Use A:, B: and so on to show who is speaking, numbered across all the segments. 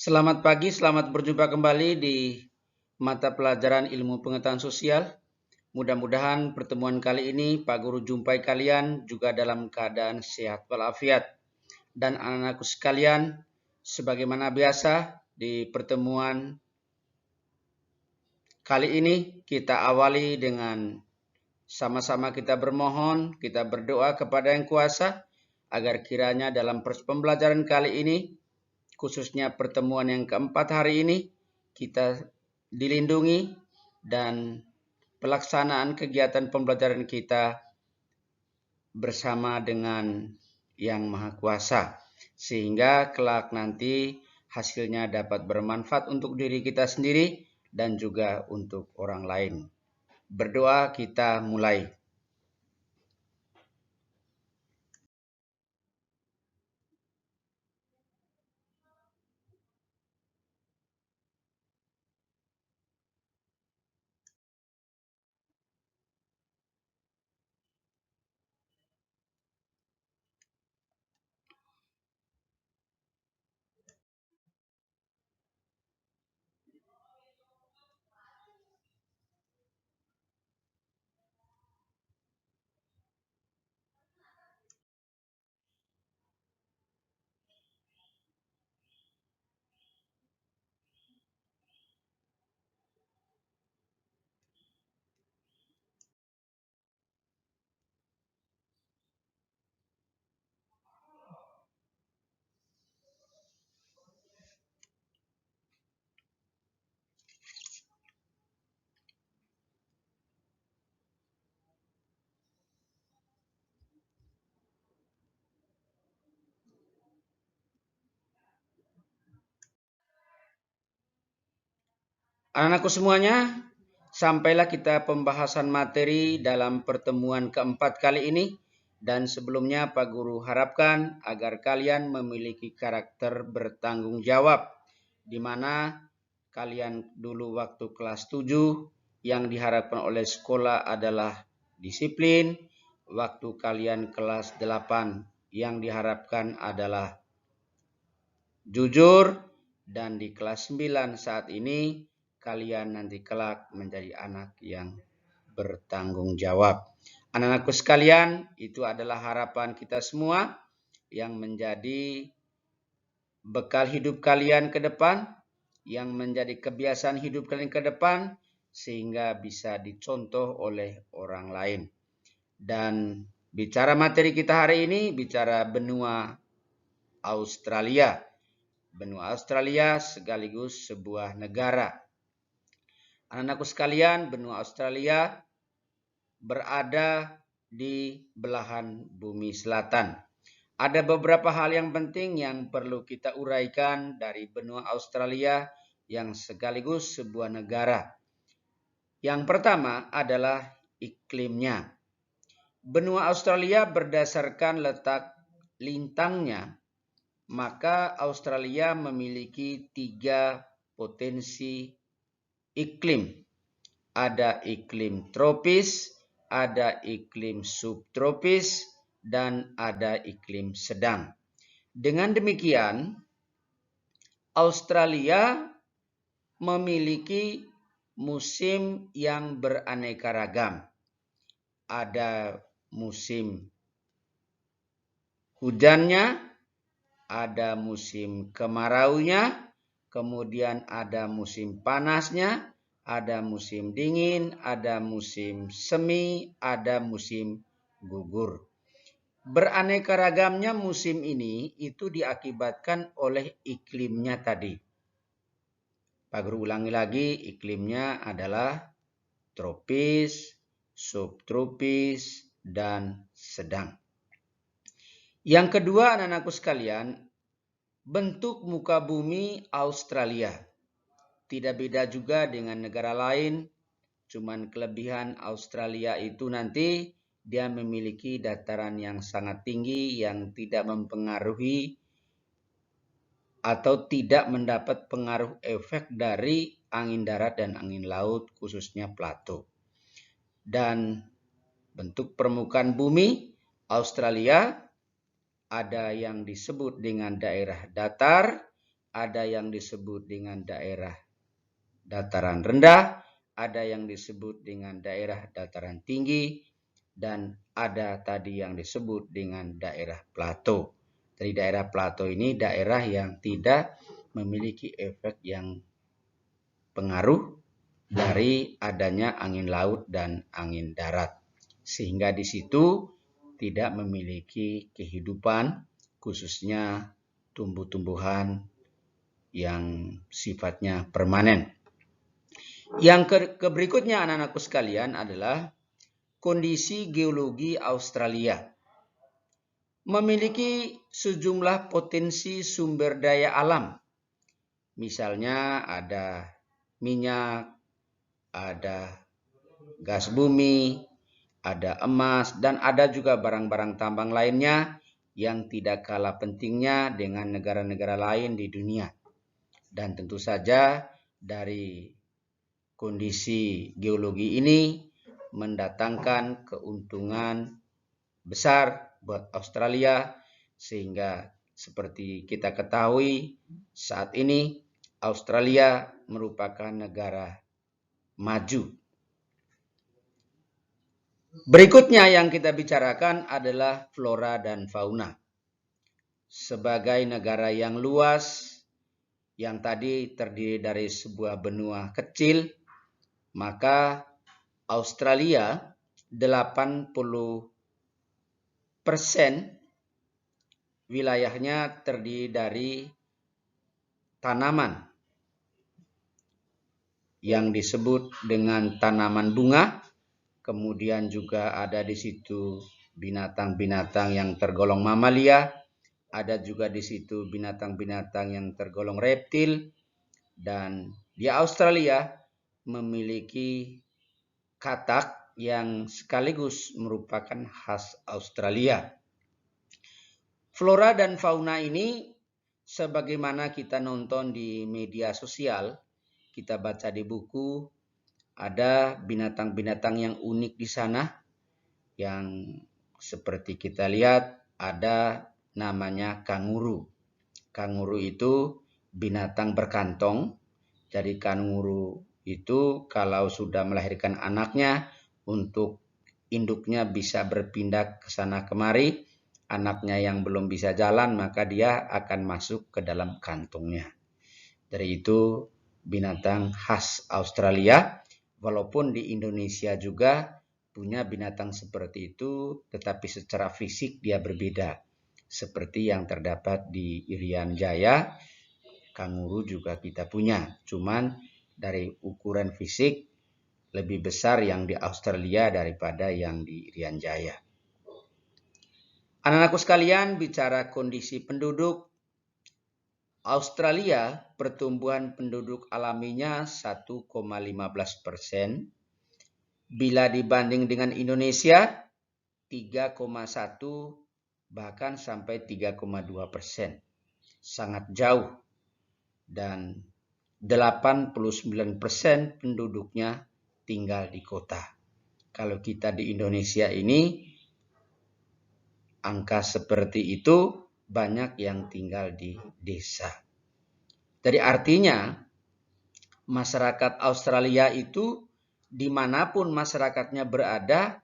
A: Selamat pagi, selamat berjumpa kembali di mata pelajaran ilmu pengetahuan sosial. Mudah-mudahan pertemuan kali ini Pak Guru jumpai kalian juga dalam keadaan sehat walafiat. Dan anak-anakku sekalian, sebagaimana biasa di pertemuan kali ini kita awali dengan sama-sama kita bermohon, kita berdoa kepada Yang Kuasa agar kiranya dalam pembelajaran kali ini, khususnya pertemuan yang keempat hari ini, kita dilindungi dan pelaksanaan kegiatan pembelajaran kita bersama dengan Yang Maha Kuasa, sehingga kelak nanti hasilnya dapat bermanfaat untuk diri kita sendiri dan juga untuk orang lain. Berdoa kita mulai. Anak-anakku semuanya, sampailah kita pembahasan materi dalam pertemuan keempat kali ini. Dan sebelumnya Pak Guru harapkan agar kalian memiliki karakter bertanggung jawab, di mana kalian dulu waktu kelas 7 yang diharapkan oleh sekolah adalah disiplin, waktu kalian kelas 8 yang diharapkan adalah jujur, dan di kelas 9 saat ini kalian nanti kelak menjadi anak yang bertanggung jawab. Anak-anakku sekalian, itu adalah harapan kita semua yang menjadi bekal hidup kalian ke depan, yang menjadi kebiasaan hidup kalian ke depan, sehingga bisa dicontoh oleh orang lain. Dan bicara materi kita hari ini, bicara benua Australia. Benua Australia sekaligus sebuah negara. Anak-anakku sekalian, benua Australia berada di belahan bumi selatan. Ada beberapa hal yang penting yang perlu kita uraikan dari benua Australia yang sekaligus sebuah negara. Yang pertama adalah iklimnya. Benua Australia berdasarkan letak lintangnya, maka Australia memiliki 3 potensi iklim. Ada iklim tropis, ada iklim subtropis, dan ada iklim sedang. Dengan demikian, Australia memiliki musim yang beraneka ragam. Ada musim hujannya, ada musim kemaraunya, kemudian ada musim panasnya, ada musim dingin, ada musim semi, ada musim gugur. Beraneka ragamnya musim ini itu diakibatkan oleh iklimnya tadi. Pak Guru ulangi lagi, iklimnya adalah tropis, subtropis, dan sedang. Yang kedua, anak-anakku sekalian, bentuk muka bumi Australia. Tidak beda juga dengan negara lain, cuman kelebihan Australia itu nanti dia memiliki dataran yang sangat tinggi yang tidak mempengaruhi atau tidak mendapat pengaruh efek dari angin darat dan angin laut, khususnya plato. Dan bentuk permukaan bumi Australia ada yang disebut dengan daerah datar, ada yang disebut dengan daerah dataran rendah, ada yang disebut dengan daerah dataran tinggi, dan ada tadi yang disebut dengan daerah plato. Dari daerah plato ini daerah yang tidak memiliki efek yang pengaruh dari adanya angin laut dan angin darat. Sehingga di situ tidak memiliki kehidupan, khususnya tumbuh-tumbuhan yang sifatnya permanen. Yang berikutnya anak-anakku sekalian adalah kondisi geologi Australia. Memiliki sejumlah potensi sumber daya alam. Misalnya ada minyak, ada gas bumi, ada emas, dan ada juga barang-barang tambang lainnya yang tidak kalah pentingnya dengan negara-negara lain di dunia. Dan tentu saja dari kondisi geologi ini mendatangkan keuntungan besar buat Australia, sehingga seperti kita ketahui saat ini Australia merupakan negara maju. Berikutnya yang kita bicarakan adalah flora dan fauna. Sebagai negara yang luas, yang tadi terdiri dari sebuah benua kecil, maka Australia 80% wilayahnya terdiri dari tanaman yang disebut dengan tanaman bunga. Kemudian juga ada di situ binatang-binatang yang tergolong mamalia, ada juga di situ binatang-binatang yang tergolong reptil, dan di Australia memiliki katak yang sekaligus merupakan khas Australia. Flora dan fauna ini sebagaimana kita nonton di media sosial, kita baca di buku, ada binatang-binatang yang unik di sana, yang seperti kita lihat ada namanya kanguru. Kanguru itu binatang berkantong. Jadi kanguru itu kalau sudah melahirkan anaknya, untuk induknya bisa berpindah ke sana kemari. Anaknya yang belum bisa jalan, maka dia akan masuk ke dalam kantongnya. Dari itu binatang khas Australia. Walaupun di Indonesia juga punya binatang seperti itu, tetapi secara fisik dia berbeda. Seperti yang terdapat di Irian Jaya, kanguru juga kita punya. Cuman dari ukuran fisik lebih besar yang di Australia daripada yang di Irian Jaya. Anak-anakku sekalian, bicara kondisi penduduk, Australia pertumbuhan penduduk alaminya 1,15%. Bila dibanding dengan Indonesia 3,1 bahkan sampai 3,2%. Sangat jauh. Dan 89% penduduknya tinggal di kota. Kalau kita di Indonesia ini angka seperti itu, banyak yang tinggal di desa. Jadi artinya masyarakat Australia itu dimanapun masyarakatnya berada,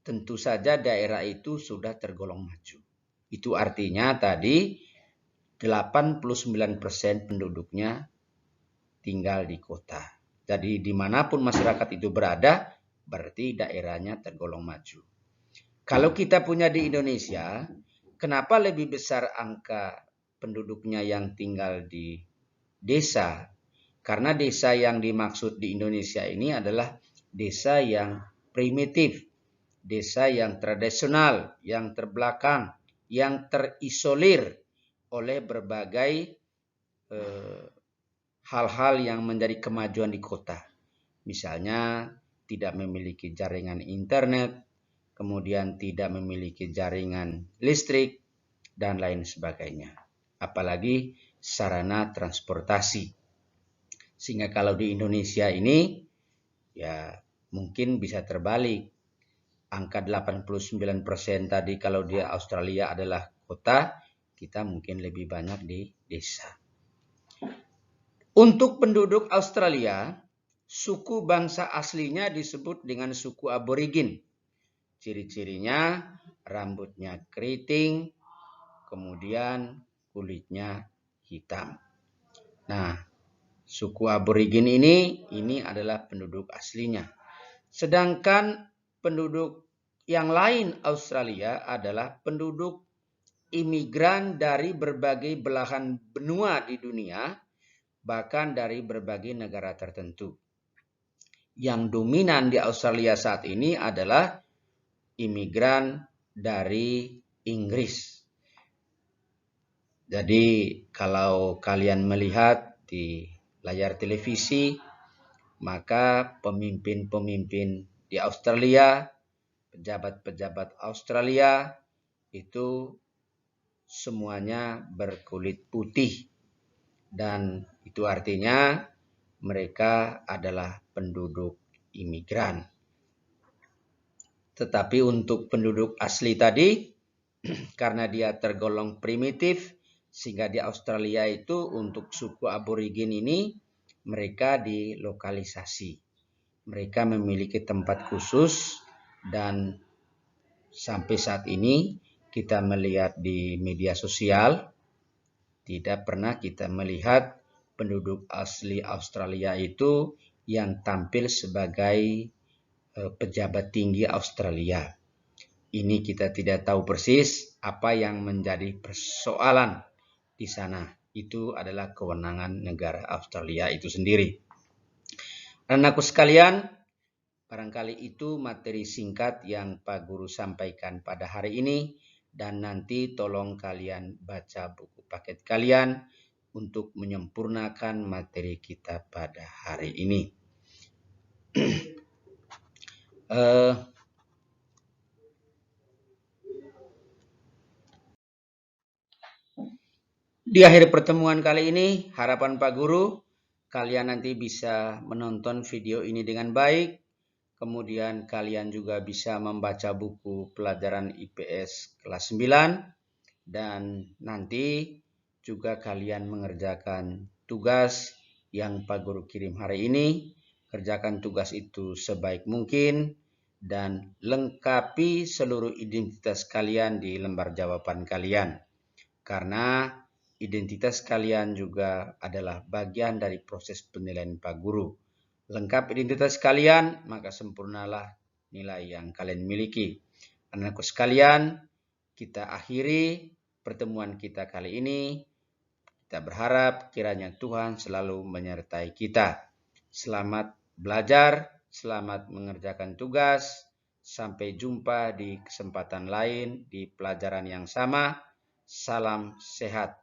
A: tentu saja daerah itu sudah tergolong maju. Itu artinya tadi 89% penduduknya tinggal di kota. Jadi dimanapun masyarakat itu berada, berarti daerahnya tergolong maju. Kalau kita punya di Indonesia, kenapa lebih besar angka penduduknya yang tinggal di desa? Karena desa yang dimaksud di Indonesia ini adalah desa yang primitif, desa yang tradisional, yang terbelakang, yang terisolir oleh berbagai hal-hal yang menjadi kemajuan di kota. Misalnya tidak memiliki jaringan internet, kemudian tidak memiliki jaringan listrik, dan lain sebagainya. Apalagi sarana transportasi. Sehingga kalau di Indonesia ini, ya mungkin bisa terbalik. Angka 89% tadi kalau di Australia adalah kota, kita mungkin lebih banyak di desa. Untuk penduduk Australia, suku bangsa aslinya disebut dengan suku aborigin. Ciri-cirinya rambutnya keriting, kemudian kulitnya hitam. Nah, suku aborigin ini adalah penduduk aslinya. Sedangkan penduduk yang lain Australia adalah penduduk imigran dari berbagai belahan benua di dunia, bahkan dari berbagai negara tertentu. Yang dominan di Australia saat ini adalah imigran dari Inggris. Jadi kalau kalian melihat di layar televisi, maka pemimpin-pemimpin di Australia, pejabat-pejabat Australia itu semuanya berkulit putih. Dan itu artinya mereka adalah penduduk imigran. Tetapi untuk penduduk asli tadi, karena dia tergolong primitif, sehingga di Australia itu untuk suku aborigin ini mereka dilokalisasi. Mereka memiliki tempat khusus dan sampai saat ini kita melihat di media sosial, tidak pernah kita melihat penduduk asli Australia itu yang tampil sebagai pejabat tinggi Australia. Ini kita tidak tahu persis apa yang menjadi persoalan di sana. Itu adalah kewenangan negara Australia itu sendiri. Anakku sekalian, barangkali itu materi singkat yang Pak Guru sampaikan pada hari ini. Dan nanti tolong kalian baca buku paket kalian untuk menyempurnakan materi kita pada hari ini. Di akhir pertemuan kali ini, harapan Pak Guru, kalian nanti bisa menonton video ini dengan baik. Kemudian kalian juga bisa membaca buku pelajaran IPS kelas 9. Dan nanti juga kalian mengerjakan tugas yang Pak Guru kirim hari ini. Kerjakan tugas itu sebaik mungkin dan lengkapi seluruh identitas kalian di lembar jawaban kalian. Karena identitas kalian juga adalah bagian dari proses penilaian Pak Guru. Lengkap identitas kalian, maka sempurnalah nilai yang kalian miliki. Anakku sekalian, kita akhiri pertemuan kita kali ini. Kita berharap kiranya Tuhan selalu menyertai kita. Selamat belajar, selamat mengerjakan tugas. Sampai jumpa di kesempatan lain di pelajaran yang sama. Salam sehat.